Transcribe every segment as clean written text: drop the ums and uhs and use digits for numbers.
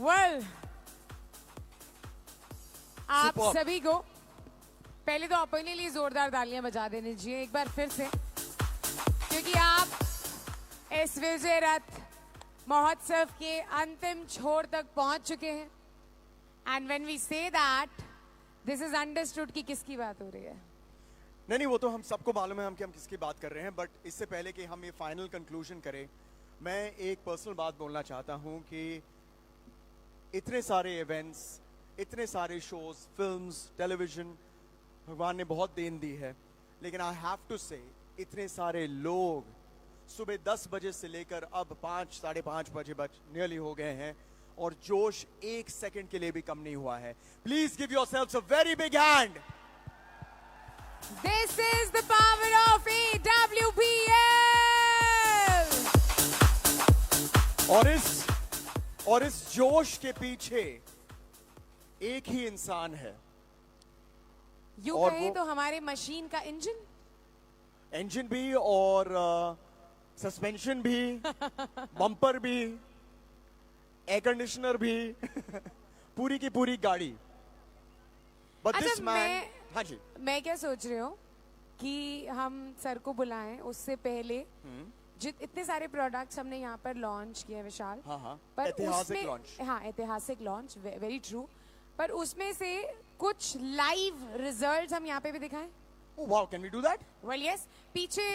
Well, आप सभी को पहले तो अपने लिए जोरदार तालियां बजा देनी चाहिए एक बार फिर से, क्योंकि आप इस विजय रथ महोत्सव के अंतिम छोर तक पहुंच चुके हैं. And when we say that, this is understood कि किसकी बात हो रही है. नहीं, वो तो हम सबको मालूम है हम किसकी बात कर रहे हैं. बट इससे पहले कि हम ये फाइनल कंक्लूजन करें, मैं एक पर्सनल बात बोलना चाहता हूं कि इतने सारे इवेंट्स, इतने सारे शोज, फिल्म्स, टेलीविजन भगवान ने बहुत देन दी है. लेकिन आई हैव टू से, इतने सारे लोग सुबह 10 बजे से लेकर अब 5, साढ़े 5 बजे नियरली हो गए हैं और जोश एक सेकंड के लिए भी कम नहीं हुआ है. Please give yourselves a very big hand. This is the power of AWPL. और इस जोश के पीछे एक ही इंसान है. यूं कहें तो हमारे मशीन का इंजन भी और सस्पेंशन भी, बम्पर भी, एयर कंडीशनर भी, पूरी की पूरी गाड़ी. बट दिस मैन, हाँ जी, मैं क्या सोच रही हूँ कि हम सर को बुलाएं उससे पहले इतने सारे प्रोडक्ट्स हमने यहाँ पर लॉन्च किए विशाल. हाँ, पर ऐतिहासिक लॉन्च. हाँ, ऐतिहासिक लॉन्च, वेरी ट्रू. पर उसमें से कुछ लाइव रिजल्ट्स हम यहाँ पे भी दिखाएं. Oh wow, can we do that? Well, yes. पीछे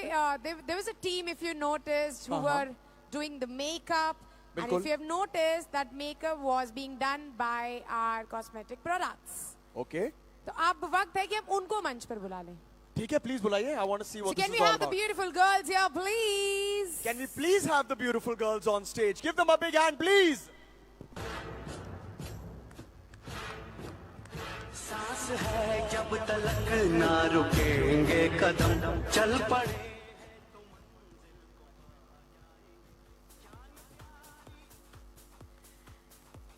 there was a team, if you noticed, who were doing the makeup. And if you have noticed, that makeup was being done by our cosmetic products. Okay. तो अब वक्त है कि हम उनको मंच पर बुला लें. ठीक है, please बुलाइए. I want to see what So this can is we all have the about. beautiful girls here, please? Can we please have the beautiful girls on stage? Give them a big hand, please. सांस है जब तलक ना रुकेंगे कदम चल पड़े.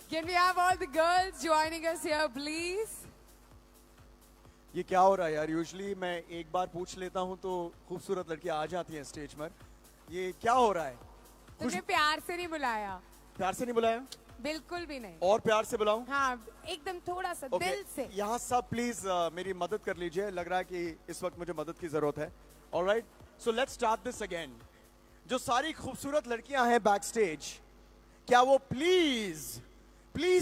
Can we have all the girls joining us here, please? ये क्या हो रहा है यार? यूजुअली मैं एक बार पूछ लेता हूँ तो खूबसूरत लड़कियां आ जाती हैं स्टेज पर. ये क्या हो रहा है? तुझे प्यार से नहीं बुलाया. प्यार से नहीं बुलाया? बिल्कुल भी नहीं. और प्यार से बुलाऊं? हाँ, एकदम थोड़ा सा दिल से. यहाँ सब प्लीज मेरी मदद कर लीजिए. लग रहा है कि इस वक्त मुझे मदद की जरूरत है. Alright, so let's start this again. जो सारी खूबसूरत लड़कियां हैं बैक स्टेज, क्या वो प्लीज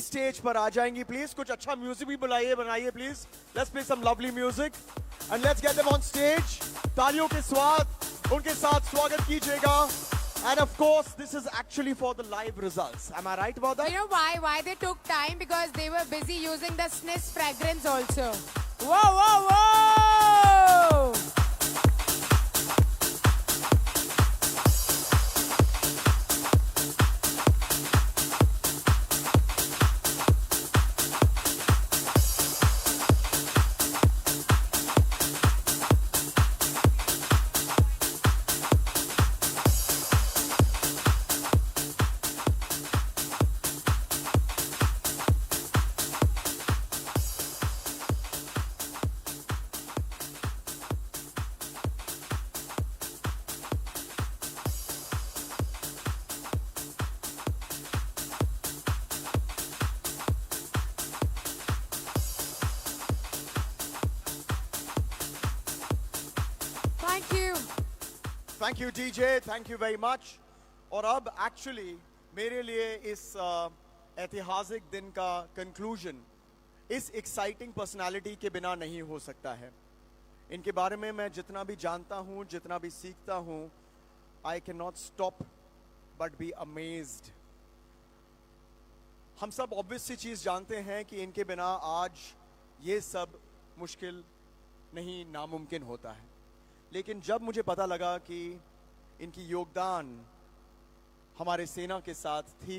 स्टेज पर आ जाएंगी? प्लीज कुछ अच्छा म्यूजिक भी बनाइए please. Let's play some lovely music and let's get them on stage. तालियों के साथ उनके साथ स्वागत कीजिएगा. And of course, this is actually for the live results. Am I right about that? You know why? Why they took time? Because they were busy using the Sniss fragrance also. Whoa, whoa, whoa! Thank you DJ, thank you very much. और अब actually मेरे लिए इस ऐतिहासिक दिन का conclusion इस exciting personality के बिना नहीं हो सकता है. इनके बारे में मैं जितना भी जानता हूं, जितना भी सीखता हूं, I cannot stop but be amazed. हम सब ऑब्वियस सी चीज जानते हैं कि इनके बिना आज ये सब मुश्किल नहीं, नामुमकिन होता है. लेकिन जब मुझे पता लगा कि इनकी योगदान हमारे सेना के साथ थी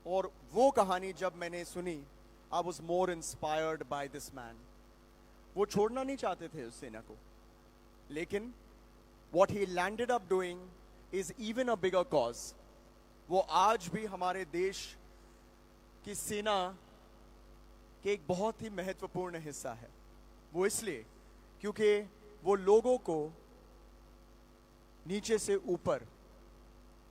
और वो कहानी जब मैंने सुनी, I was more inspired by this man. वो छोड़ना नहीं चाहते थे उस सेना को, लेकिन what he landed up doing is even a bigger cause. वो आज भी हमारे देश की सेना के एक बहुत ही महत्वपूर्ण हिस्सा है. वो इसलिए क्योंकि वो लोगों को नीचे से ऊपर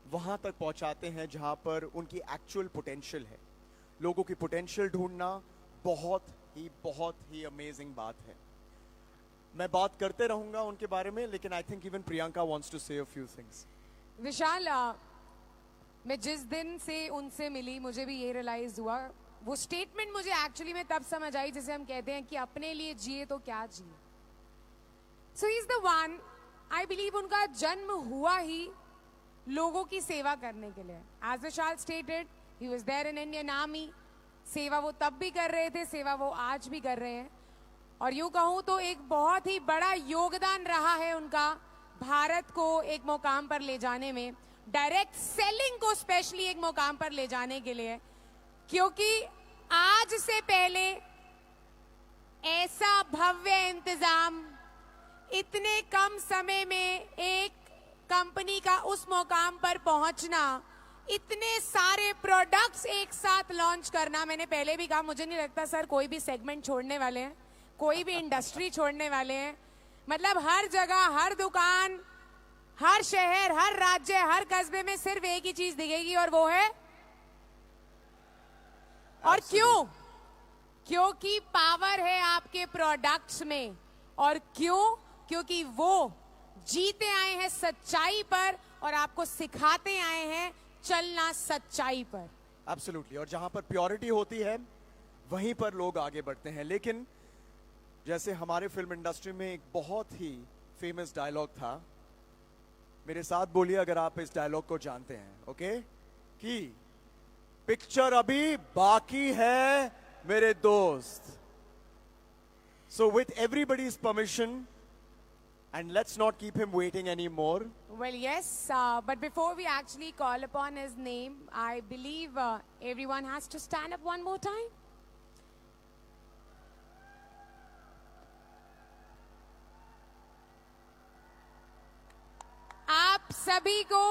वहाँ तक पहुँचाते हैं जहाँ पर उनकी एक्चुअल पोटेंशियल है। लोगों की पोटेंशियल ढूंढना बहुत ही अमेजिंग बात है। मैं बात करते रहूँगा उनके बारे में, लेकिन I think even Priyanka wants to say a few things. विशाल, मैं जिस दिन से उनसे मिली मुझे भी ये रियलाइज हुआ, वो स्टेटमेंट मुझे एक्चुअली में तब समझ आई जिसे हम कहते हैं कि अपने लिए जिए तो क्या जिए। So he is the one, I believe उनका जन्म हुआ ही लोगों की सेवा करने के लिए। As Vishal stated, he was there in Indian army. सेवा वो तब भी कर रहे थे, सेवा वो आज भी कर रहे हैं। और यूं कहूं तो एक बहुत ही बड़ा योगदान रहा है उनका भारत को एक मुकाम पर ले जाने में, डायरेक्ट सेलिंग को स्पेशली एक मुकाम पर ले जाने के लिए। क्योंकि आज से पहले ऐसा भव्य इंतजाम इतने कम समय में एक कंपनी का उस मुकाम पर पहुंचना, इतने सारे प्रोडक्ट्स एक साथ लॉन्च करना, मैंने पहले भी कहा मुझे नहीं लगता सर कोई भी सेगमेंट छोड़ने वाले हैं, कोई भी इंडस्ट्री छोड़ने वाले हैं। मतलब हर जगह, हर दुकान, हर शहर, हर राज्य, हर कस्बे में सिर्फ एक ही चीज दिखेगी और वो है, और क्यों? क्योंकि पावर है आपके प्रोडक्ट्स में। और क्यों? क्योंकि वो जीते आए हैं सच्चाई पर और आपको सिखाते आए हैं चलना सच्चाई पर। एब्सोल्युटली। और जहां पर प्योरिटी होती है वहीं पर लोग आगे बढ़ते हैं। लेकिन जैसे हमारे फिल्म इंडस्ट्री में एक बहुत ही फेमस डायलॉग था, मेरे साथ बोलिए अगर आप इस डायलॉग को जानते हैं, ओके? कि पिक्चर अभी बाकी है मेरे दोस्त। So with everybody's permission, and let's not keep him waiting anymore. Well, yes, but before we actually call upon his name, I believe everyone has to stand up one more time. आप सभी को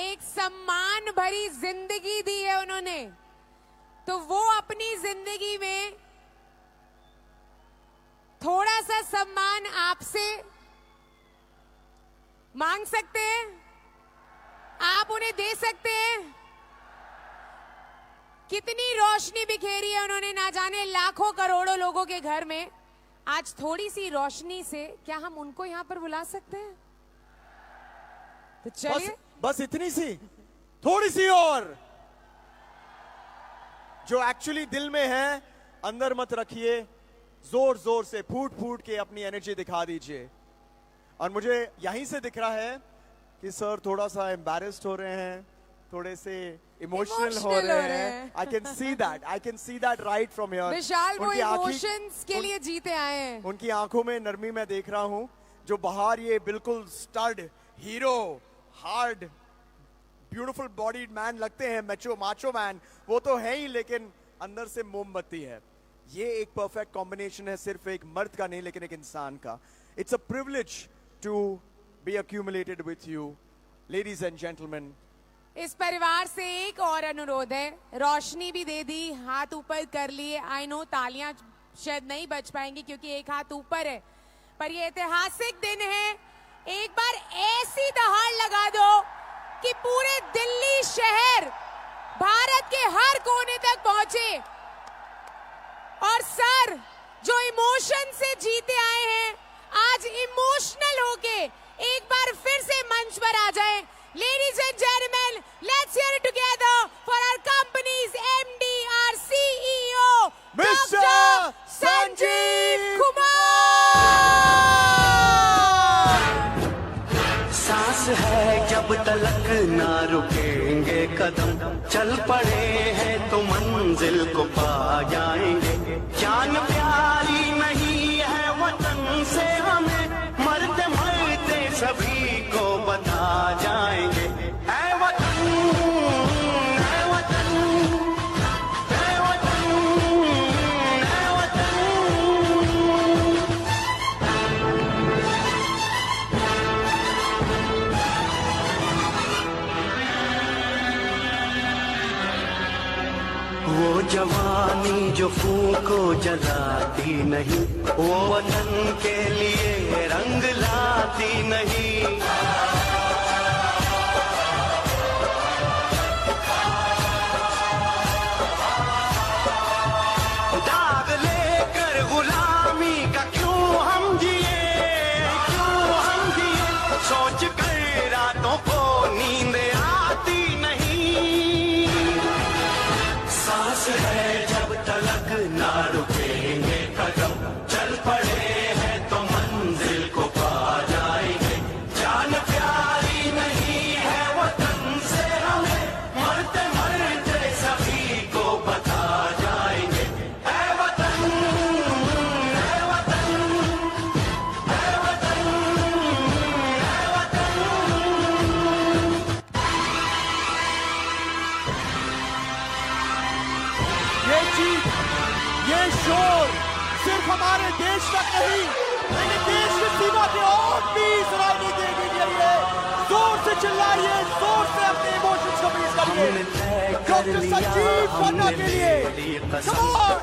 एक सम्मान भरी जिंदगी दी है उन्होंने, तो वो अपनी जिंदगी में थोड़ा सा सम्मान आपसे मांग सकते हैं, आप उन्हें दे सकते हैं। कितनी रोशनी बिखेरी है उन्होंने, ना जाने लाखों करोड़ों लोगों के घर में। आज थोड़ी सी रोशनी से क्या हम उनको यहां पर बुला सकते हैं? तो चलिए, बस इतनी सी, थोड़ी सी और, जो एक्चुअली दिल में है अंदर मत रखिए, जोर जोर से फूट फूट के अपनी एनर्जी दिखा दीजिए। और मुझे यहीं से दिख रहा है कि सर थोड़ा सा एम्बैरेस्ड हो रहे हैं, थोड़े से इमोशनल हो रहे हैं। I can see that right from here. Vishal वो इमोशंस के लिए जीते आए हैं। उनकी आंखों में नरमी मैं देख रहा हूं। जो बाहर ये बिल्कुल stud hero, hard, beautiful bodied man लगते हैं, माचो मैन, वो तो है ही, लेकिन अंदर से मोमबत्ती है। ये एक परफेक्ट कॉम्बिनेशन है, सिर्फ एक मर्द का नहीं लेकिन एक इंसान का। It's a privilege to be accumulated with you, ladies and gentlemen. इस परिवार से एक और अनुरोध है, रोशनी भी दे दी, हाथ ऊपर कर लिए। आई नो तालियां शायद नहीं बच पाएंगी क्योंकि एक हाथ ऊपर है, पर ये ऐतिहासिक दिन है। एक बार ऐसी दहाड़ लगा दो कि पूरे दिल्ली शहर भारत के हर कोने तक पहुंचे। और सर जो इमोशन से जीते आए हैं, आज इमोशनल होके एक बार फिर से मंच पर आ जाए। Ladies and gentleman, let's hear it together for our companies MD, our CEO mister Sanjeev Kumar. सांस है जब तलक ना रुकेंगे कदम, चल पड़े हैं तो मंजिल को पा जाएंगे। जान प्यारी नहीं है वतन से हमें, मरते मरते सभी को बता जाएंगे। ऐ वतन, ऐ वतन, ऐ वतन, ऐ वतन। वो जवानी जो फूको जलाती नहीं, वो वतन के लिए रंग लाती नहीं। सिर्फ हमारे देश तक नहीं, लेकिन देश की सीमा के और भी सुनाई नहीं देगी। जोर से चिल्लाइए, जोर से अपने इमोशंस को पेश करिए डॉक्टर संजीव खन्ना के लिए।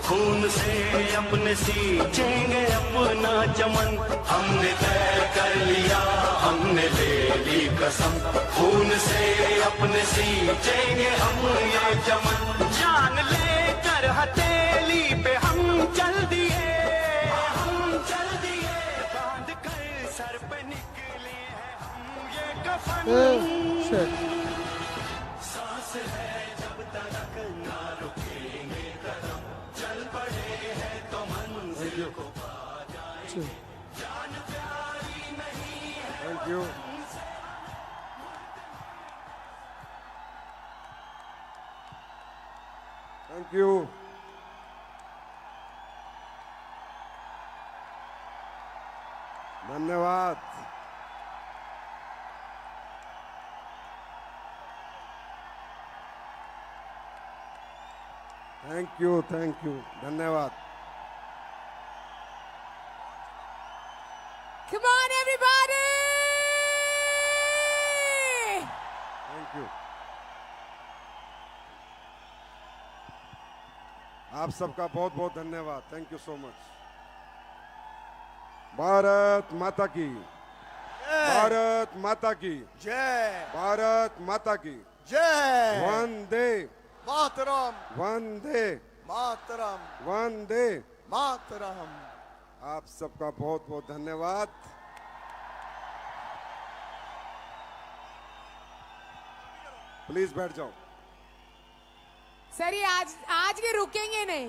खून से अपने सींचेंगे अपना चमन, हमने तय कर लिया, हमने ले ली कसम। खून से अपने सींचेंगे हम ये चमन, जान लेकर हथेली पे हम चल दिए, बांध कर सर पे निकले हैं हम ये कफन। सांस है जब तक ना रुकेंगे कदम, चल पड़े हैं तो मंजिल को पा जाएंगे, जान प्यारी नहीं है। Thank you. Thank you. धन्यवाद। थैंक यू, धन्यवाद। Come on, everybody! Thank you. आप सबका बहुत बहुत धन्यवाद। Thank you so much. Bharat माता की, भारत माता की जय, भारत माता की जय, वंदे मातरम, वंदे मातरम, वंदे मातरम। आप सबका बहुत बहुत धन्यवाद। प्लीज बैठ जाओ। सर ये आज ये रुकेंगे नहीं,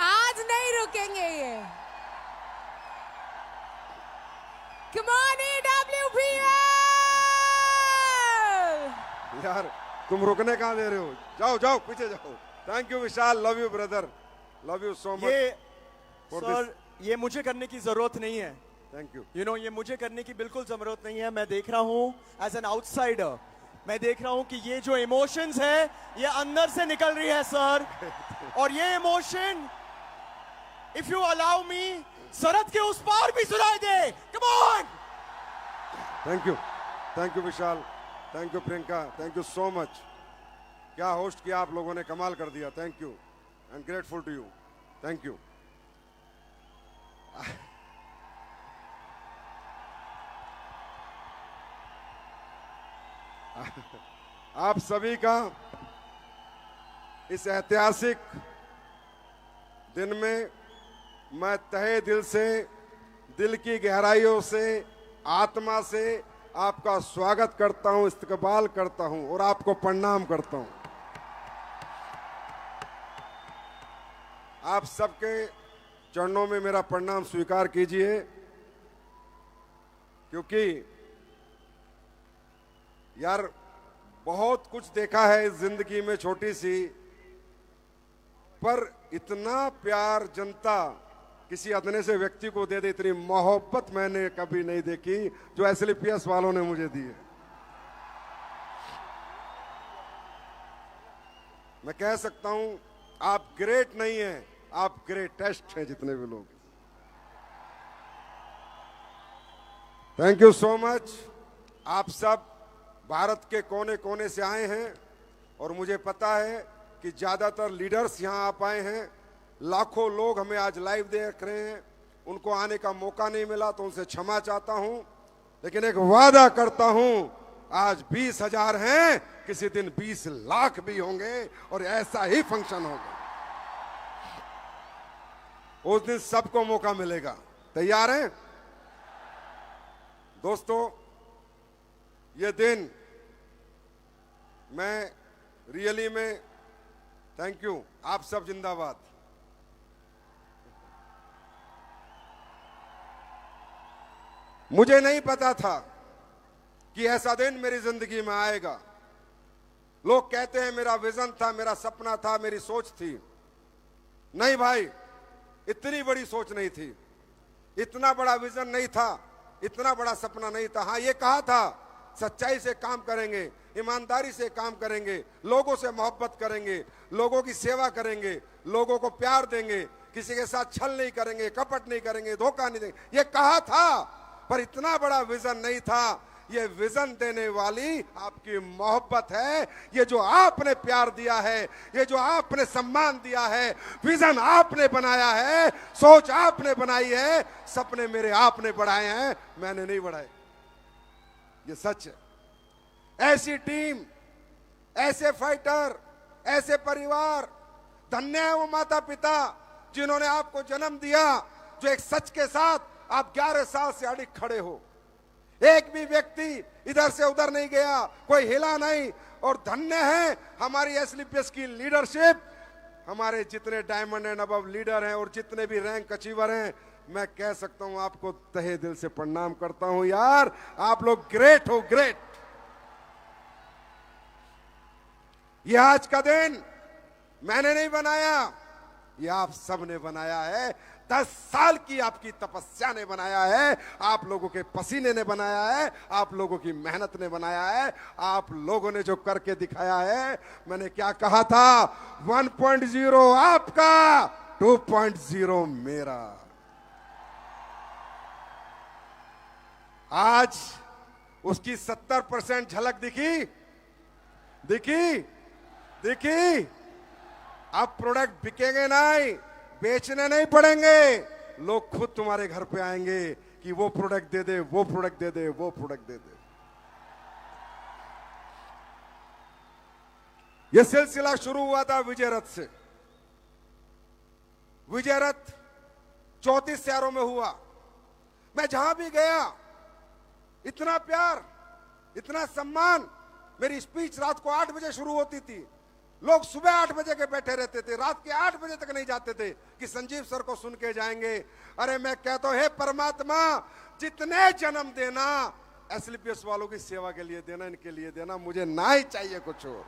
आज नहीं रुकेंगे ये। Come on, EWPL! यार तुम रुकने कहाँ दे रहे हो? जाओ जाओ पीछे जाओ। Thank you Vishal, love you brother, love you so much. ये सर ये मुझे करने की जरूरत नहीं है। Thank you. यू नो ये मुझे करने की बिल्कुल जरूरत नहीं है। मैं देख रहा हूँ एज एन आउटसाइडर, मैं देख रहा हूँ कि ये जो इमोशंस है ये अंदर से निकल रही है सर। और ये emotion if you allow me सरहद के उस पार भी सुनाई दे। Come on. Thank you Vishal, thank you Priyanka, thank you so much. क्या होस्ट किया आप लोगों ने, कमाल कर दिया। Thank you, I am grateful to you. Thank you. आप सभी का इस ऐतिहासिक दिन में मैं तहे दिल से, दिल की गहराइयों से, आत्मा से आपका स्वागत करता हूं, इस्तकबाल करता हूं और आपको प्रणाम करता हूं। आप सबके चरणों में मेरा प्रणाम स्वीकार कीजिए, क्योंकि यार बहुत कुछ देखा है इस जिंदगी में, छोटी सी, पर इतना प्यार जनता किसी अदने से व्यक्ति को दे दे, इतनी मोहब्बत मैंने कभी नहीं देखी जो एसएलपीएस वालों ने मुझे दी है। मैं कह सकता हूं आप ग्रेट नहीं हैं, आप ग्रेटेस्ट हैं जितने भी लोग। Thank you so much. आप सब भारत के कोने कोने से आए हैं और मुझे पता है कि ज्यादातर लीडर्स यहां आ पाए हैं। लाखों लोग हमें आज लाइव देख रहे हैं, उनको आने का मौका नहीं मिला तो उनसे क्षमा चाहता हूं, लेकिन एक वादा करता हूं, आज 20,000 हैं, किसी दिन 20 लाख भी होंगे और ऐसा ही फंक्शन होगा। उस दिन सबको मौका मिलेगा। तैयार हैं दोस्तों? ये दिन मैं रियली में थैंक यू। आप सब जिंदाबाद। मुझे नहीं पता था कि ऐसा दिन मेरी जिंदगी में आएगा। लोग कहते हैं मेरा विजन था, मेरा सपना था, मेरी सोच थी। नहीं भाई, इतनी बड़ी सोच नहीं थी, इतना बड़ा विजन नहीं था, इतना बड़ा सपना नहीं था। हाँ, ये कहा था सच्चाई से काम करेंगे, ईमानदारी से काम करेंगे, लोगों से मोहब्बत करेंगे, लोगों की सेवा करेंगे, लोगों को प्यार देंगे, किसी के साथ छल नहीं करेंगे, कपट नहीं करेंगे, धोखा नहीं देंगे, ये कहा था, पर इतना बड़ा विजन नहीं था। ये विजन देने वाली आपकी मोहब्बत है, ये जो आपने प्यार दिया है, ये जो आपने सम्मान दिया है, विजन आपने बनाया है, सोच आपने बनाई है, सपने मेरे आपने बढ़ाए हैं, मैंने नहीं बढ़ाए। ये सच है। ऐसी टीम, ऐसे फाइटर, ऐसे परिवार, धन्य है वो माता पिता जिन्होंने आपको जन्म दिया, जो एक सच के साथ आप 11 साल से अड़िग खड़े हो। एक भी व्यक्ति इधर से उधर नहीं गया, कोई हिला नहीं। और धन्य है हमारी एसलीपीएस की लीडरशिप, हमारे जितने डायमंड एंड अबव लीडर हैं और जितने भी रैंक अचीवर हैं, मैं कह सकता हूं आपको तहे दिल से प्रणाम करता हूं। यार आप लोग ग्रेट हो, ग्रेट। यह आज का दिन मैंने नहीं बनाया, यह आप सब ने बनाया है। 10 साल की आपकी तपस्या ने बनाया है, आप लोगों के पसीने ने बनाया है, आप लोगों की मेहनत ने बनाया है, आप लोगों ने जो करके दिखाया है। मैंने क्या कहा था, 1.0 आपका, 2.0 मेरा। आज उसकी 70% झलक दिखी, दिखी, दिखी। अब प्रोडक्ट बिकेंगे नहीं, बेचने नहीं पड़ेंगे, लोग खुद तुम्हारे घर पे आएंगे कि वो प्रोडक्ट दे दे, वो प्रोडक्ट दे दे, वो प्रोडक्ट दे दे। यह सिलसिला शुरू हुआ था विजय रथ से। विजय रथ 34 शहरों में हुआ। मैं जहां भी गया इतना प्यार, इतना सम्मान। मेरी स्पीच रात को 8 बजे शुरू होती थी, लोग सुबह 8 बजे के बैठे रहते थे, रात के 8 बजे तक नहीं जाते थे कि संजीव सर को सुन के जाएंगे। अरे मैं कहता हूं, हे परमात्मा, जितने जन्म देना एसलीपीएस वालों की सेवा के लिए देना, इनके लिए देना, मुझे ना ही चाहिए कुछ और।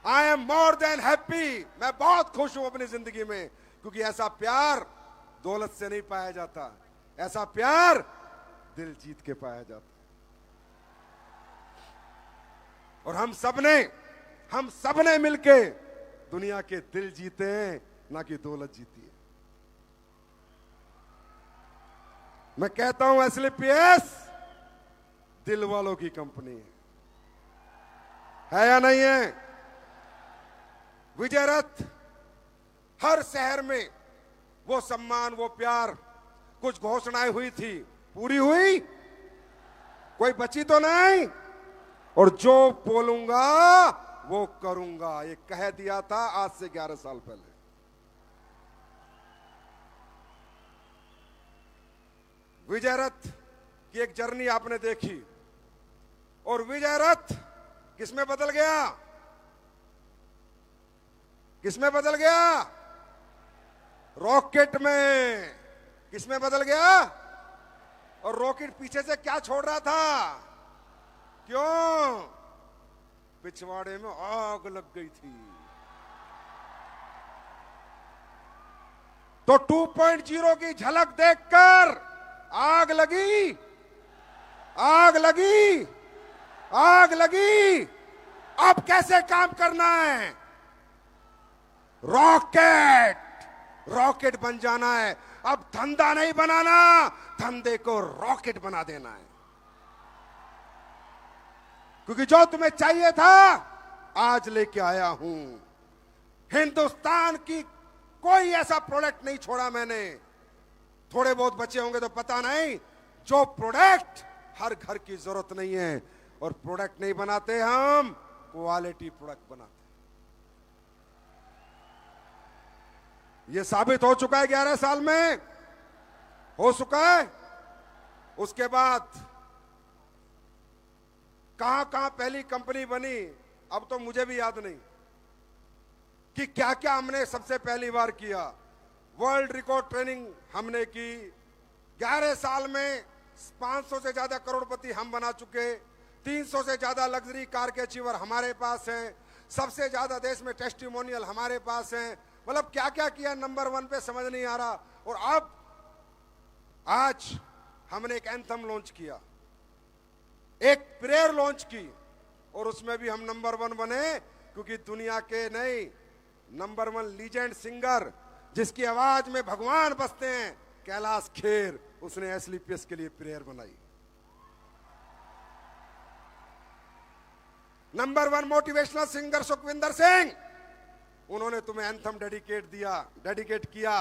I am more than happy. मैं बहुत खुश हूं अपनी जिंदगी में, क्योंकि ऐसा प्यार दौलत से नहीं पाया जाता, ऐसा प्यार दिल जीत के पाया जाता। और हम सबने मिलके दुनिया के दिल जीते हैं, ना कि दौलत जीती है। मैं कहता हूं एसलीपीएस दिल वालों की कंपनी है या नहीं है? विजय रथ हर शहर में वो सम्मान, वो प्यार, कुछ घोषणाएं हुई थी, पूरी हुई? कोई बची तो नहीं? और जो बोलूंगा वो करूंगा, ये कह दिया था आज से 11 साल पहले। विजय रथ की एक जर्नी आपने देखी, और विजय रथ किसमें बदल गया? किसमें बदल गया? रॉकेट में। किसमें बदल गया? और रॉकेट पीछे से क्या छोड़ रहा था? क्यों? पिछवाड़े में आग लग गई थी। तो 2.0 की झलक देखकर आग लगी, आग लगी, आग लगी। अब कैसे काम करना है? रॉकेट बन जाना है। अब धंधा नहीं बनाना, धंधे को रॉकेट बना देना है। क्योंकि जो तुम्हें चाहिए था आज लेके आया हूं। हिंदुस्तान की कोई ऐसा प्रोडक्ट नहीं छोड़ा मैंने। थोड़े बहुत बचे होंगे तो पता नहीं, जो प्रोडक्ट हर घर की जरूरत नहीं है। और प्रोडक्ट नहीं बनाते हम, क्वालिटी प्रोडक्ट बनाते। ये साबित हो चुका है 11 साल में, हो चुका है। उसके बाद कहां कहां पहली कंपनी बनी, अब तो मुझे भी याद नहीं कि क्या क्या हमने सबसे पहली बार किया। वर्ल्ड रिकॉर्ड ट्रेनिंग हमने की। 11 साल में 500 से ज्यादा करोड़पति हम बना चुके। 300 से ज्यादा लग्जरी कार के अचीवर हमारे पास हैं। सबसे ज्यादा देश में टेस्टिमोनियल हमारे पास हैं। मतलब क्या क्या किया, नंबर 1 पे समझ नहीं आ रहा। और अब आज हमने एक एंथम लॉन्च किया, एक प्रेयर लॉन्च की, और उसमें भी हम नंबर 1 बने। क्योंकि दुनिया के नहीं, नंबर 1 लीजेंड सिंगर, जिसकी आवाज में भगवान बसते हैं, कैलाश खेर, उसने एसलीपीएस के लिए प्रेयर बनाई। Number 1 motivational singer Sukhwinder Singh, उन्होंने तुम्हें एंथम डेडिकेट किया।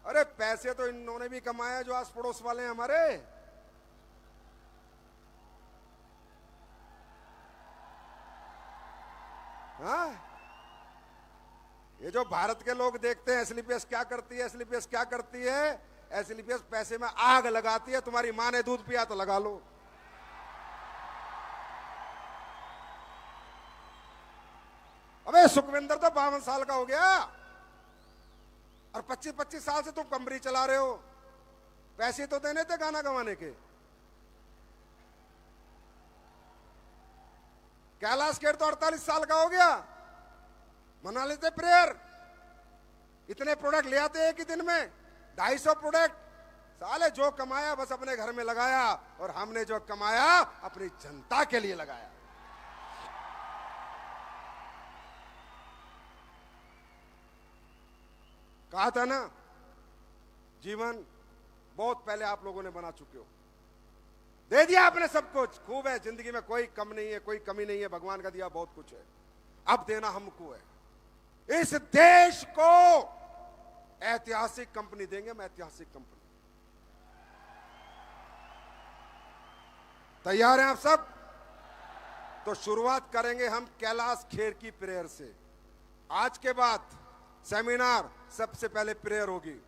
अरे पैसे तो इन्होंने भी कमाया जो आस पड़ोस वाले हैं हमारे। हाँ, ये जो भारत के लोग देखते हैं एसलीपीएस क्या करती है, एसलीपीएस क्या करती है, एसलीपीएस पैसे में आग लगाती है। तुम्हारी मां ने दूध पिया तो लगा लो। अबे सुखविंदर तो 52 साल का हो गया और 25-25 साल से तुम कंबरी चला रहे हो। पैसे तो देने थे गाना गवाने के। कैलाश खेर तो 48 साल का हो गया, मना लेते प्रेयर। इतने प्रोडक्ट ले आते एक ही दिन में, 250 प्रोडक्ट। साले जो कमाया बस अपने घर में लगाया, और हमने जो कमाया अपनी जनता के लिए लगाया। कहा था ना, जीवन बहुत पहले आप लोगों ने बना चुके हो, दे दिया आपने सब कुछ। खूब है, जिंदगी में कोई कम नहीं है, कोई कमी नहीं है, भगवान का दिया बहुत कुछ है। अब देना हमको है। इस देश को ऐतिहासिक कंपनी देंगे हम, ऐतिहासिक कंपनी। तैयार हैं आप सब? तो शुरुआत करेंगे हम कैलाश खेर की प्रेयर से। आज के बाद सेमिनार सबसे पहले प्रेयर होगी,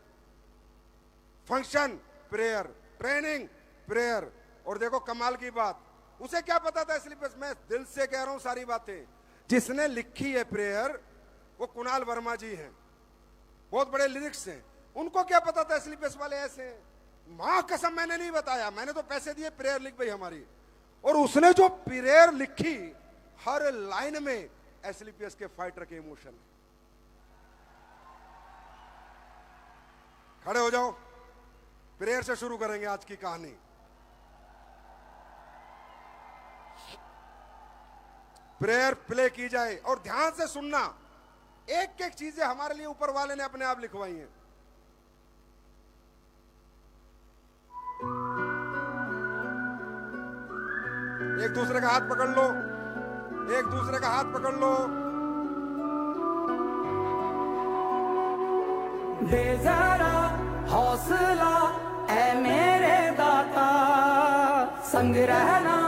फंक्शन प्रेयर, ट्रेनिंग प्रेयर। और देखो कमाल की बात, उसे क्या पता था, इसलिए बस मैं दिल से कह रहा हूं सारी बातें। जिसने लिखी है प्रेयर वो कुणाल वर्मा जी हैं, बहुत बड़े लिरिक्स हैं। उनको क्या पता था एसलीपीएस वाले ऐसे हैं। मां कसम मैंने नहीं बताया, मैंने तो पैसे दिए, प्रेयर लिख गई हमारी। और उसने जो प्रेयर लिखी, हर लाइन में एसलीपीएस के फाइटर के इमोशन। खड़े हो जाओ, प्रेयर से शुरू करेंगे आज की कहानी। प्रेयर प्ले की जाए और ध्यान से सुनना। एक एक चीजें हमारे लिए ऊपर वाले ने अपने आप लिखवाई हैं। एक दूसरे का हाथ पकड़ लो, एक दूसरे का हाथ पकड़ लो। दे जरा हौसला ऐ मेरे दाता, संग रहना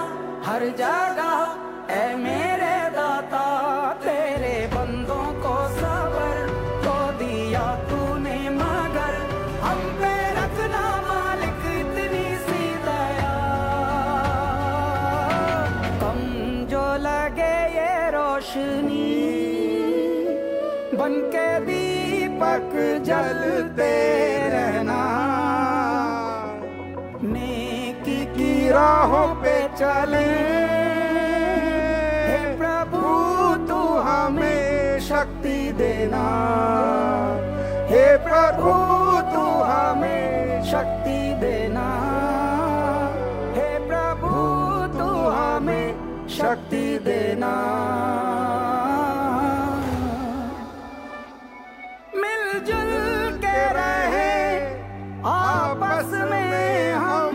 हर जगह ऐ मेरे दाता। तेरे बंदों को सबर तो दिया तूने, मगर हम पे रखना मालिक इतनी सी दया। कम जो लगे ये रोशनी, बनके दीपक जलते रहना। नेकी की राहों पे चले, हे प्रभु तू हमें शक्ति देना। हे प्रभु तू हमें शक्ति देना। हे प्रभु तू हमें शक्ति देना। मिलजुल के रहे आपस में हम,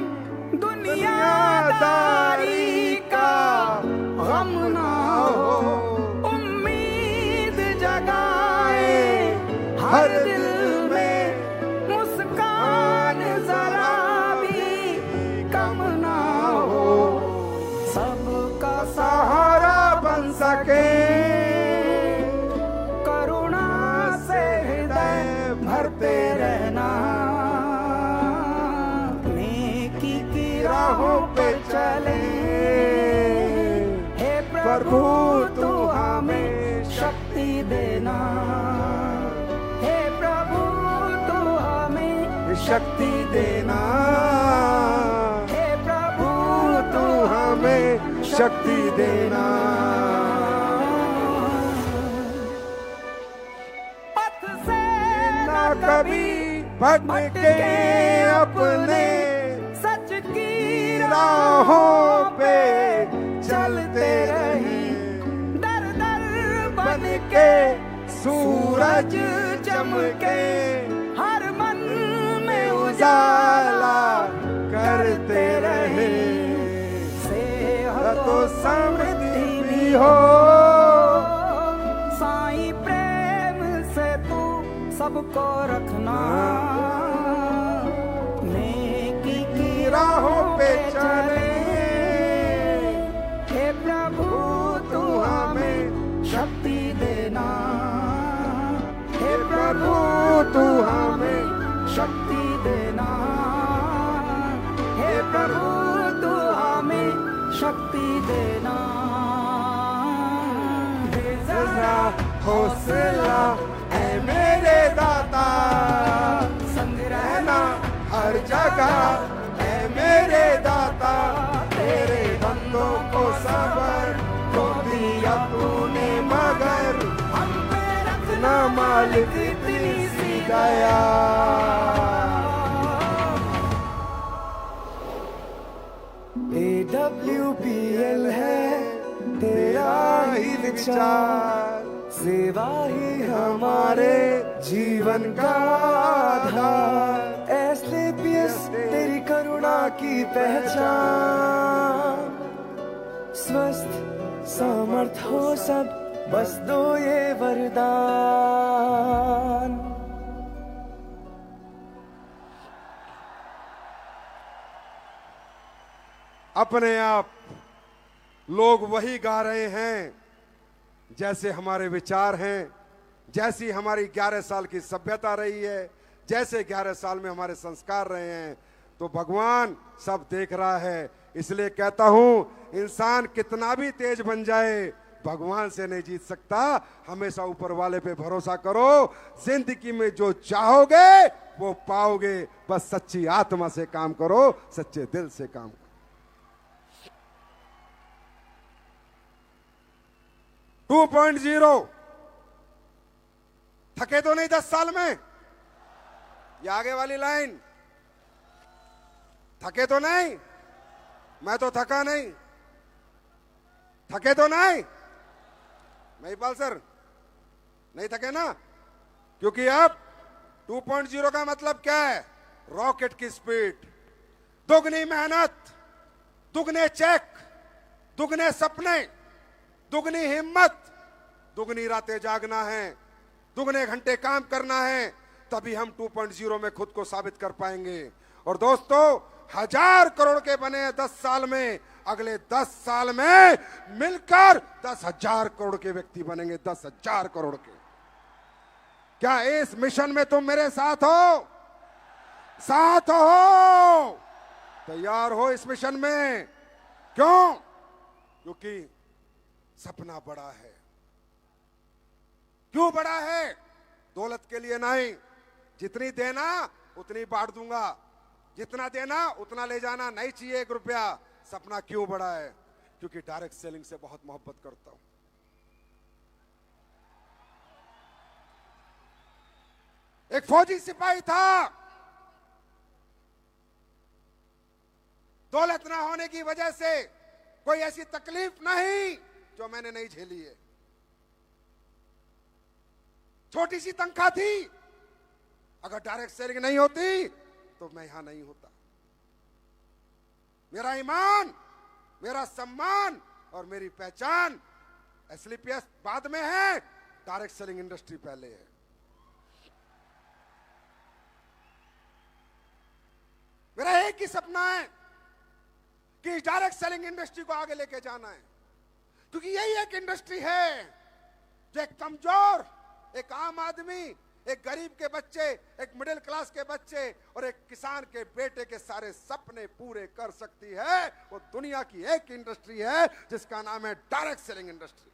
दुनियादारी का गम ना हो। उम्मीद जगाए हर दिल में, मुस्कान जरा भी कम ना हो। सबका सहारा बन सके, करुणा से हृदय भरते रहना। नेकी की राहों पे चले, हे प्रभु तू हमें शक्ति देना। हे प्रभु तू हमें शक्ति देना। हे प्रभु तू हमें शक्ति देना। पथ से न कभी भटके अपने, सच की राहों पे चलते रही। दर दर बन के सूरज चमके हर मन में उजाला करते रहे, सेहत तो समृद्धि भी हो, साईं प्रेम से तू सबको रखना, नेकी की राहों पे चले, हे प्रभु तू हमें शक्ति देना, हे प्रभु तू हमें शक्ति देना, हे प्रभु तू हमें शक्ति देना, दे जरा हौसला है मेरे दाता, संग रहना हर जगह है मेरे दाता, तेरे बंदों को सबर तो दिया तूने मगर हम पे रखना मालिक इतनी सी दया। AWPL है तेरा ही विचार, सेवा ही हमारे जीवन का आधार, SLPS तेरी करुणा की पहचान, स्वस्थ समर्थ हो सब बस दो ये वरदान। अपने आप लोग वही गा रहे हैं जैसे हमारे विचार हैं, जैसी हमारी 11 साल की सभ्यता रही है, जैसे 11 साल में हमारे संस्कार रहे हैं। तो भगवान सब देख रहा है, इसलिए कहता हूं इंसान कितना भी तेज बन जाए भगवान से नहीं जीत सकता। हमेशा ऊपर वाले पे भरोसा करो, जिंदगी में जो चाहोगे वो पाओगे, बस सच्ची आत्मा से काम करो, सच्चे दिल से काम करो। टू 2.0 थके तो नहीं 10 साल में? ये आगे वाली लाइन, थके तो नहीं? मैं तो थका नहीं। थके तो नहीं? महिपाल सर नहीं थके ना? क्योंकि अब 2.0 का मतलब क्या है? रॉकेट की स्पीड, दुगनी मेहनत, दुगने चेक, दुगने सपने, दुगनी हिम्मत, दुगनी रातें जागना है, दुगने घंटे काम करना है, तभी हम 2.0 में खुद को साबित कर पाएंगे। और दोस्तों 1000 करोड़ के बने 10 साल में, अगले 10 साल में मिलकर 10,000 करोड़ के व्यक्ति बनेंगे, 10,000 करोड़ के। क्या इस मिशन में तुम मेरे साथ हो? साथ हो? तैयार हो इस मिशन में? क्यों? क्योंकि सपना बड़ा है। क्यों बड़ा है? दौलत के लिए नहीं, जितनी देना उतनी बांट दूंगा, जितना देना उतना ले जाना, नहीं चाहिए 1 रुपया। सपना क्यों बड़ा है? क्योंकि डायरेक्ट सेलिंग से बहुत मोहब्बत करता हूं। एक फौजी सिपाही था, दौलत ना होने की वजह से कोई ऐसी तकलीफ नहीं जो मैंने नहीं झेली है। छोटी सी तनख्वाह थी, अगर डायरेक्ट सेलिंग नहीं होती तो मैं यहां नहीं होता। मेरा ईमान, मेरा सम्मान और मेरी पहचान एसएलपीएस बाद में है, डायरेक्ट सेलिंग इंडस्ट्री पहले है। मेरा एक ही सपना है कि डायरेक्ट सेलिंग इंडस्ट्री को आगे लेके जाना है, क्योंकि यही एक इंडस्ट्री है जो एक कमजोर, एक आम आदमी, एक गरीब के बच्चे, एक मिडिल क्लास के बच्चे और एक किसान के बेटे के सारे सपने पूरे कर सकती है। वो दुनिया की एक इंडस्ट्री है जिसका नाम है डायरेक्ट सेलिंग इंडस्ट्री।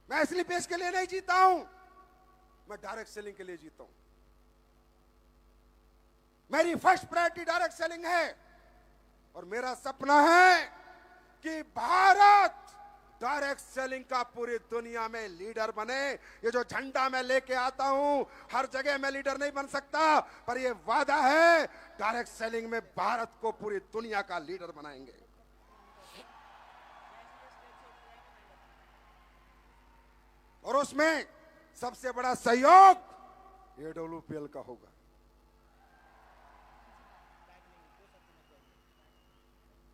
मैं इसलिए पेश के लिए नहीं जीता हूं, मैं डायरेक्ट सेलिंग के लिए जीता हूं। मेरी फर्स्ट प्रायोरिटी डायरेक्ट सेलिंग है और मेरा सपना है कि भारत डायरेक्ट सेलिंग का पूरी दुनिया में लीडर बने। ये जो झंडा मैं लेके आता हूं, हर जगह मैं लीडर नहीं बन सकता, पर ये वादा है डायरेक्ट सेलिंग में भारत को पूरी दुनिया का लीडर बनाएंगे। और उसमें सबसे बड़ा सहयोग AWPL का होगा।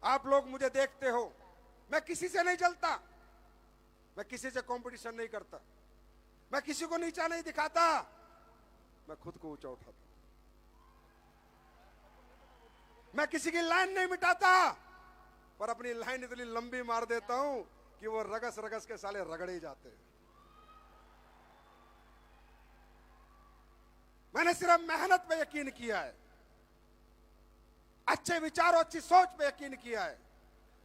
आप लोग मुझे देखते हो, मैं किसी से नहीं जलता, मैं किसी से कंपटीशन नहीं करता, मैं किसी को नीचा नहीं दिखाता, मैं खुद को ऊंचा उठाता, मैं किसी की लाइन नहीं मिटाता, पर अपनी लाइन इतनी लंबी मार देता हूं कि वो रगस रगस के साले रगड़े जाते हैं। मैंने सिर्फ मेहनत पे यकीन किया है, अच्छे विचार और अच्छी सोच पे यकीन किया है।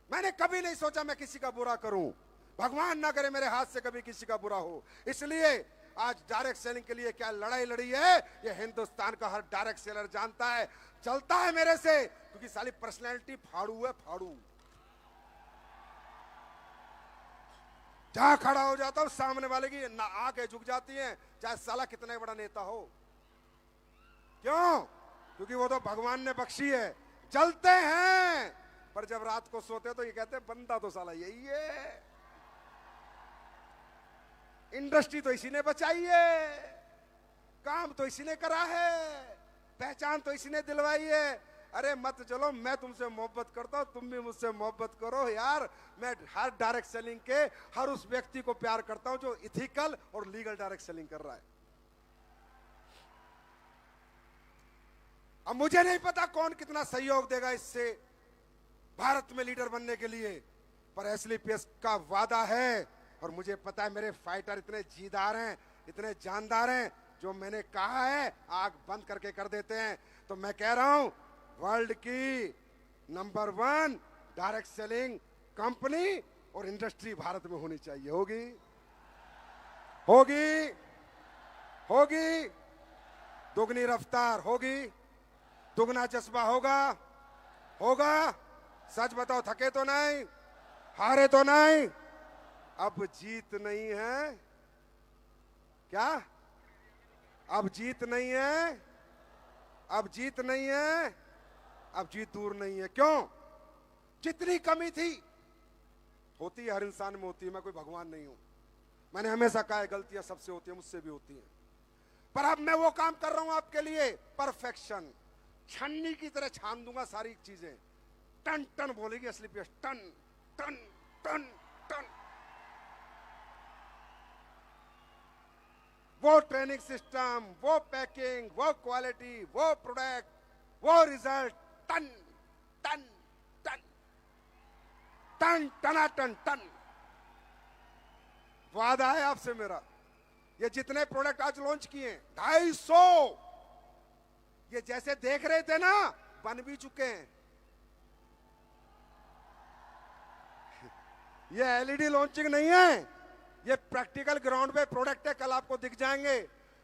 मैंने कभी नहीं सोचा मैं किसी का बुरा करूं, भगवान ना करे मेरे हाथ से कभी किसी का बुरा हो। इसलिए आज डायरेक्ट सेलिंग के लिए क्या लड़ाई लड़ी है, ये हिंदुस्तान का हर डायरेक्ट सेलर जानता है। चलता है मेरे से क्योंकि साली पर्सनैलिटी फाड़ू है, फाड़ू। जहां खड़ा हो जाता हूं सामने वाले की ना आंखें झुक जाती हैं, चाहे साला कितना बड़ा नेता हो। क्यों? क्योंकि वो तो भगवान ने बख्शी है। चलते हैं, पर जब रात को सोते तो ये कहते हैं बंदा तो साला यही है, इंडस्ट्री तो इसी ने बचाई है, काम तो इसी ने करा है, पहचान तो इसी ने दिलवाई है। अरे मत चलो, मैं तुमसे मोहब्बत करता हूं, तुम भी मुझसे मोहब्बत करो यार। मैं हर डायरेक्ट सेलिंग के हर उस व्यक्ति को प्यार करता हूं जो इथिकल और लीगल डायरेक्ट सेलिंग कर रहा है। अब मुझे नहीं पता कौन कितना सहयोग देगा इससे भारत में लीडर बनने के लिए, पर SLPS का वादा है। और मुझे पता है मेरे फाइटर इतने जीदार हैं, इतने जानदार हैं, जो मैंने कहा है आग बंद करके कर देते हैं। तो मैं कह रहा हूं वर्ल्ड की नंबर 1 डायरेक्ट सेलिंग कंपनी और इंडस्ट्री भारत में होनी चाहिए। होगी होगी होगी, दुगनी रफ्तार होगी, दुगना जज्बा होगा होगा। सच बताओ, थके तो नहीं, हारे तो नहीं। अब जीत नहीं है क्या? अब जीत नहीं है, अब जीत नहीं है, अब जीत दूर नहीं है। क्यों? जितनी कमी थी, होती है, हर इंसान में होती है, मैं कोई भगवान नहीं हूं। मैंने हमेशा कहा है गलतियां सबसे होती है, मुझसे भी होती हैं, पर अब मैं वो काम कर रहा हूं आपके लिए, परफेक्शन। छन्नी की तरह छान दूंगा सारी चीजें, टन टन बोलेगी SLPS, टन टन टन टन। वो ट्रेनिंग सिस्टम, वो पैकिंग, वो क्वालिटी, वो प्रोडक्ट, वो रिजल्ट, टन टन टन टन टना टन टन। वादा है आपसे मेरा। ये जितने प्रोडक्ट आज लॉन्च किए 250, ये जैसे देख रहे थे ना, बन भी चुके हैं। ये LED लॉन्चिंग नहीं है, ये प्रैक्टिकल ग्राउंड पे प्रोडक्ट है, कल आपको दिख जाएंगे।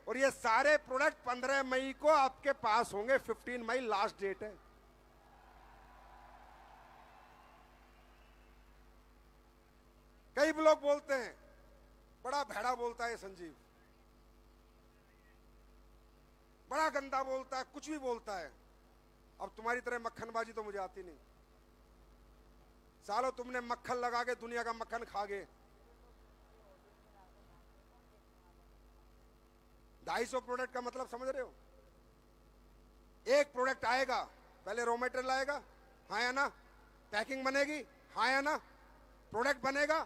और ये सारे प्रोडक्ट 15 मई को आपके पास होंगे, 15 मई लास्ट डेट है। कई लोग बोलते हैं बड़ा भैड़ा बोलता है संजीव, बड़ा गंदा बोलता है, कुछ भी बोलता है। अब तुम्हारी तरह मक्खनबाजी तो मुझे आती नहीं। सालों तुमने मक्खन लगा के दुनिया का मक्खन खा गए। 250 प्रोडक्ट का मतलब समझ रहे हो? एक प्रोडक्ट आएगा, पहले रॉ मटेरियल आएगा, हाँ या ना, पैकिंग बनेगी, हाँ या ना, प्रोडक्ट बनेगा,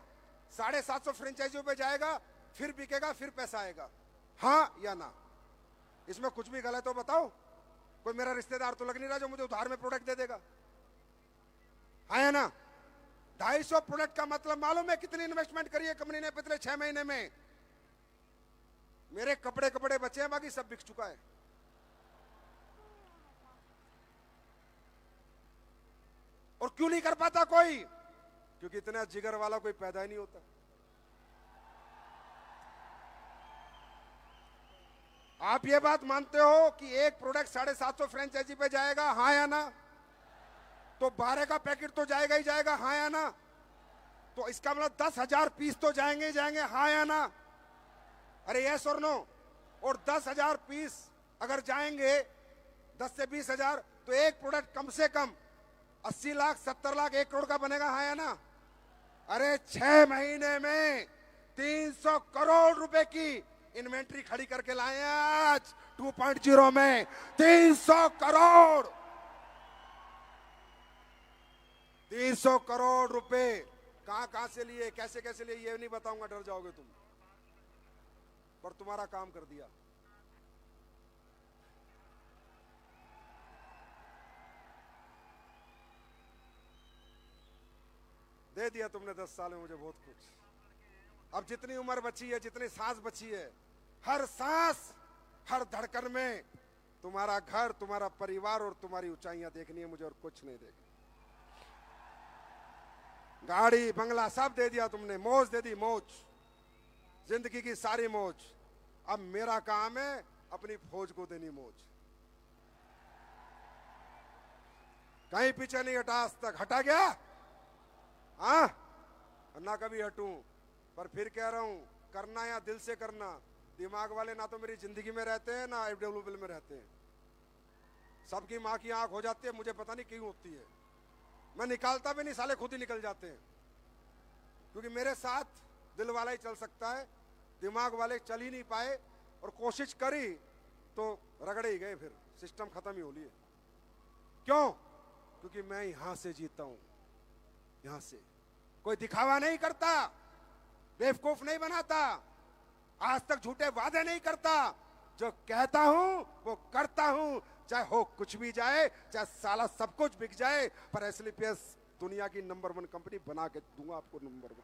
750 फ्रेंचाइजियों पे जाएगा, फिर बिकेगा, फिर पैसा आएगा, हाँ या ना। इसमें कुछ भी गलत हो बताओ? कोई मेरा रिश्तेदार तो लग नहीं रहा जो मुझे उधार में प्रोडक्ट दे देगा, हाँ या ना। 250 प्रोडक्ट का मतलब मालूम है कितनी इन्वेस्टमेंट करी है कंपनी ने पिछले 6 महीने में? मेरे कपड़े बचे हैं, बाकी सब बिक चुका है। और क्यों नहीं कर पाता कोई? क्योंकि इतना जिगर वाला कोई पैदा ही नहीं होता। आप ये बात मानते हो कि एक प्रोडक्ट 750 फ्रेंचाइजी पे जाएगा, हाँ या ना? तो 12 का पैकेट तो जाएगा ही जाएगा, हाँ या ना? तो इसका मतलब 10,000 पीस तो जाएंगे ही जाएंगे, हाँ या ना? अरे यस और नो? और 10,000 पीस अगर जाएंगे 10 से 20,000, तो एक प्रोडक्ट कम से कम 80 लाख 70 लाख 1 करोड़ का बनेगा, हाँ या ना? अरे 6 महीने में 300 करोड़ रुपए की इन्वेंट्री खड़ी करके लाए हैं आज 2.0 में। 300 करोड़ 300 करोड़ रुपए कहां से लिए, कैसे कैसे लिए, ये नहीं बताऊंगा, डर जाओगे तुम, पर तुम्हारा काम कर दिया। दे दिया तुमने 10 साल में मुझे बहुत कुछ। अब जितनी उम्र बची है, जितनी सांस बची है, हर सांस, हर धड़कन में तुम्हारा घर, तुम्हारा परिवार और तुम्हारी ऊंचाइयां देखनी है मुझे, और कुछ नहीं देखना। गाड़ी बंगला सब दे दिया तुमने, मौज दे दी, मौज, जिंदगी की सारी मौज। अब मेरा काम है अपनी फौज को देनी मौज। कहीं पीछे नहीं हटा आज तक। हटा गया? हाँ, ना कभी हटूं। पर फिर कह रहा हूं, करना या दिल से करना। दिमाग वाले ना तो मेरी जिंदगी में रहते हैं, ना FWL में रहते हैं। सबकी माँ की आंख हो जाती है, मुझे पता नहीं क्यों होती है। मैं निकालता भी नहीं, साले खुद ही निकल जाते हैं। क्योंकि मेरे साथ दिल वाला ही चल सकता है, दिमाग वाले चल ही नहीं पाए, और कोशिश करी तो रगड़े ही गए, फिर सिस्टम खत्म ही हो लिए। क्यों? क्योंकि मैं यहां से जीता हूं, यहां से। कोई दिखावा नहीं करता, बेवकूफ नहीं बनाता, आज तक झूठे वादे नहीं करता। जो कहता हूं वो करता हूं, चाहे हो कुछ भी जाए, चाहे साला सब कुछ बिक जाए, पर SLPS दुनिया की नंबर 1 कंपनी बना के दूंगा आपको, नंबर 1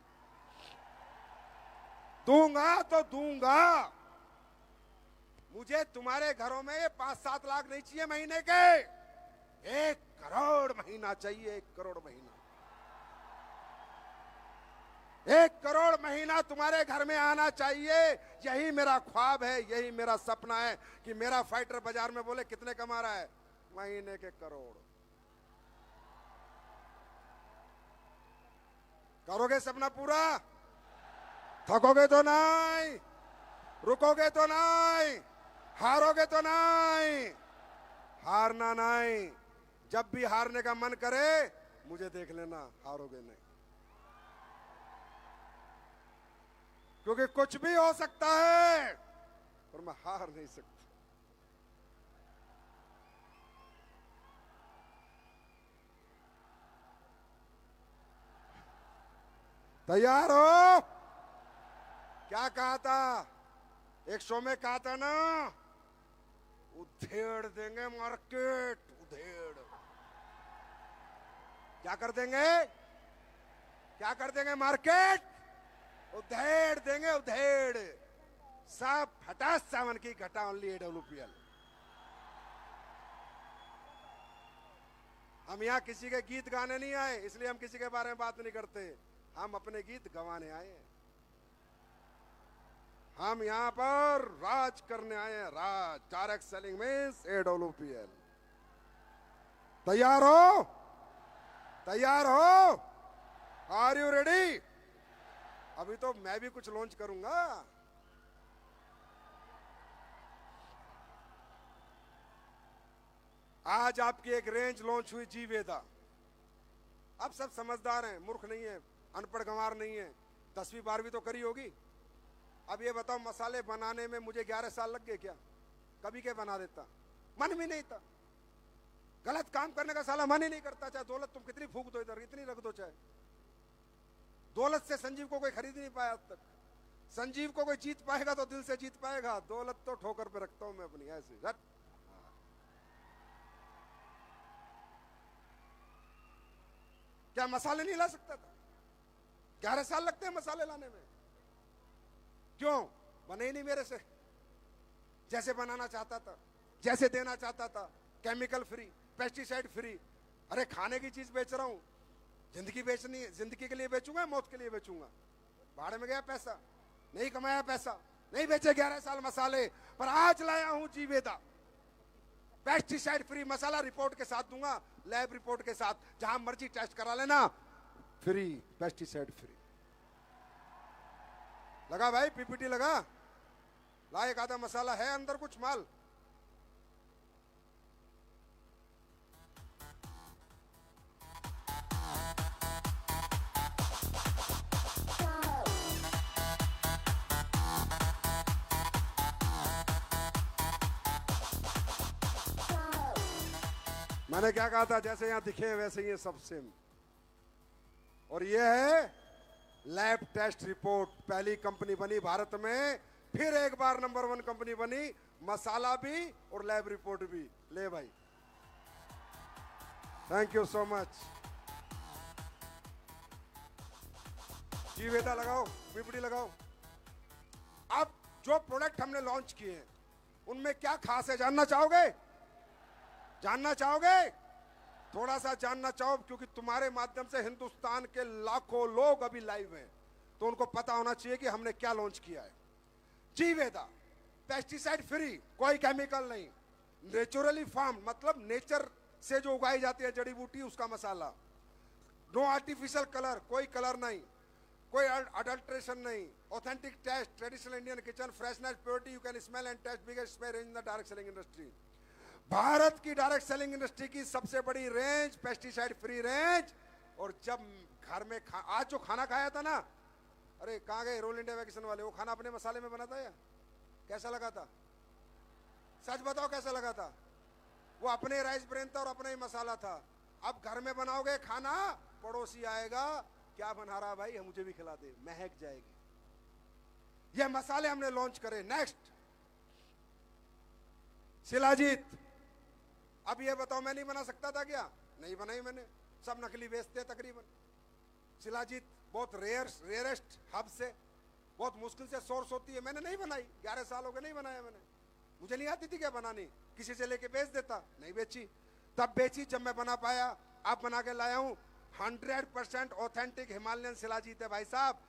दूंगा तो दूंगा। मुझे तुम्हारे घरों में ये 5-7 लाख नहीं चाहिए महीने के, 1 करोड़ महीना चाहिए, 1 करोड़ महीना। 1 करोड़ महीना तुम्हारे घर में आना चाहिए। यही मेरा ख्वाब है, यही मेरा सपना है कि मेरा फाइटर बाजार में बोले कितने कमा रहा है, महीने के करोड़। करोगे सपना पूरा? थकोगे तो नहीं, रुकोगे तो नहीं, हारोगे तो नहीं। हारना नहीं। जब भी हारने का मन करे मुझे देख लेना, हारोगे नहीं। क्योंकि कुछ भी हो सकता है, पर मैं हार नहीं सकता। तैयार हो? क्या कहा था? एक शो में कहा था ना, उधेड़ देंगे मार्केट, उधेड़। क्या कर देंगे? क्या कर देंगे मार्केट? उधेड़ देंगे, उधेड़। सब हटा सावन की घटा, ओनली AWPL। हम यहाँ किसी के गीत गाने नहीं आए, इसलिए हम किसी के बारे में बात नहीं करते। हम अपने गीत गवाने आए हैं। हम यहाँ पर राज करने आए हैं, राज। Direct selling means AWPL। तैयार हो? तैयार हो? Are you ready? अभी तो मैं भी कुछ लॉन्च करूंगा। आज आपकी एक रेंज लॉन्च हुई, जीवेदा। अब सब समझदार हैं, मूर्ख नहीं है, अनपढ़ गंवार नहीं है, 10वीं 12वीं तो करी होगी। अब ये बताओ, मसाले बनाने में मुझे 11 साल लग गए क्या? कभी के बना देता, मन भी नहीं था। गलत काम करने का साला मन ही नहीं करता। चाहे दौलत तुम कितनी फूक दो इधर, इतनी रख दो, चाहे दौलत से संजीव को कोई खरीद नहीं पाया आज तक। संजीव को कोई जीत पाएगा तो दिल से जीत पाएगा, दौलत तो ठोकर पे रखता हूं मैं अपनी, ऐसे रट। क्या मसाले नहीं ला सकता था? 11 साल लगते हैं मसाले लाने में। क्यों? बने ही नहीं मेरे से जैसे बनाना चाहता था, जैसे देना चाहता था। Chemical free, pesticide free. अरे खाने की चीज बेच रहा हूं, जिंदगी बेचनी है, जिंदगी के लिए बेचूंगा, मौत के लिए बेचूंगा। भाड़े में गया पैसा, नहीं कमाया पैसा, नहीं बेचे 11 साल मसाले। पर आज लाया हूं जीवेदा, पेस्टिसाइड फ्री मसाला, रिपोर्ट के साथ दूंगा, लैब रिपोर्ट के साथ। जहां मर्जी टेस्ट करा लेना, फ्री, पेस्टिसाइड फ्री। लगा भाई, PPT लगा। ला एक आधा मसाला है अंदर, कुछ माल। मैंने क्या कहा था, जैसे यहां दिखे हैं वैसे ही है सब सेम। और ये है लैब टेस्ट रिपोर्ट, पहली कंपनी बनी भारत में, फिर एक बार नंबर 1 कंपनी बनी, मसाला भी और लैब रिपोर्ट भी। ले भाई, थैंक यू सो मच। जी वेदा लगाओ, बीपीडी लगाओ। अब जो प्रोडक्ट हमने लॉन्च किए हैं उनमें क्या खास है, जानना चाहोगे? जानना चाहोगे? थोड़ा सा जानना चाहो, क्योंकि तुम्हारे माध्यम से हिंदुस्तान के लाखों लोग अभी लाइव हैं, तो उनको पता होना चाहिए कि हमने क्या लॉन्च किया है। जीवेदा पेस्टिसाइड फ्री, कोई केमिकल नहीं, नेचुरली फार्म, मतलब नेचर से जो उगाई जाती है जड़ी बूटी, उसका मसाला। नो आर्टिफिशियल कलर, कोई कलर नहीं, कोई अडल्ट्रेशन नहीं, authentic taste, traditional Indian kitchen, freshness, purity, you can smell and taste, biggest spray range in the direct selling industry. Bharat की डायरेक्ट सेलिंग इंडस्ट्री की सबसे बड़ी रेंज, पेस्टिसाइड फ्री रेंज। और जब घर में आज जो खाना खाया था ना, अरे कहां गए रोल इंडिया वैकेशन वाले, वो खाना अपने मसाले में बना था या कैसा लगा था? सच बताओ कैसा लगा था? वो अपने राइस ब्रेन था और अपना ही मसाला था। अब घर में बनाओगे खाना, पड़ोसी आएगा, क्या बना रहा भाई, मुझे भी खिला दे, महक जाएगी। ये मसाले हमने लॉन्च करे। नेक्स्ट शिलाजीत। अब ये बताओ, मैं नहीं बना सकता था क्या? नहीं बनाई मैंने, सब नकली बेचते हैं तकरीबन। शिलाजीत बहुत रेयरेस्ट हब से, बहुत मुश्किल से सोर्स होती है, मैंने नहीं बनाई। 11 साल हो गए नहीं बनाया मैंने, मुझे नहीं आती थी क्या बनानी, किसी से लेके बेच देता, नहीं बेची। तब बेची जब मैं बना पाया, अब बना के लाया हूं। 100% ऑथेंटिक हिमालयन शिलाजीत है भाई साहब।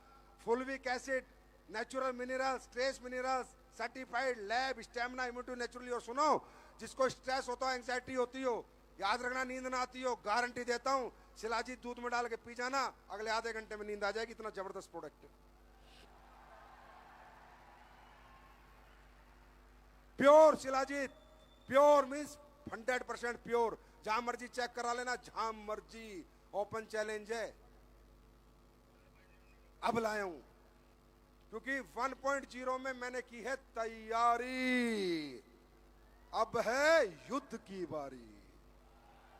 फुलविक acid, natural minerals, trace minerals, certified, lab, stamina, immunity naturally. और सुनो, जिसको स्ट्रेस होता है, एंग्जाइटी होती हो, याद रखना, नींद ना आती हो, गारंटी देता हूं, शिलाजीत दूध में डाल के पी जाना, अगले आधे घंटे में नींद आ जाएगी। इतना जबरदस्त प्रोडक्ट है। Pure shilajit, pure means 100% pure. जहां मर्जी चेक करा लेना, जहां मर्जी, ओपन चैलेंज है। अब लाया हूं क्योंकि 1.0 में मैंने की है तैयारी, अब है युद्ध की बारी।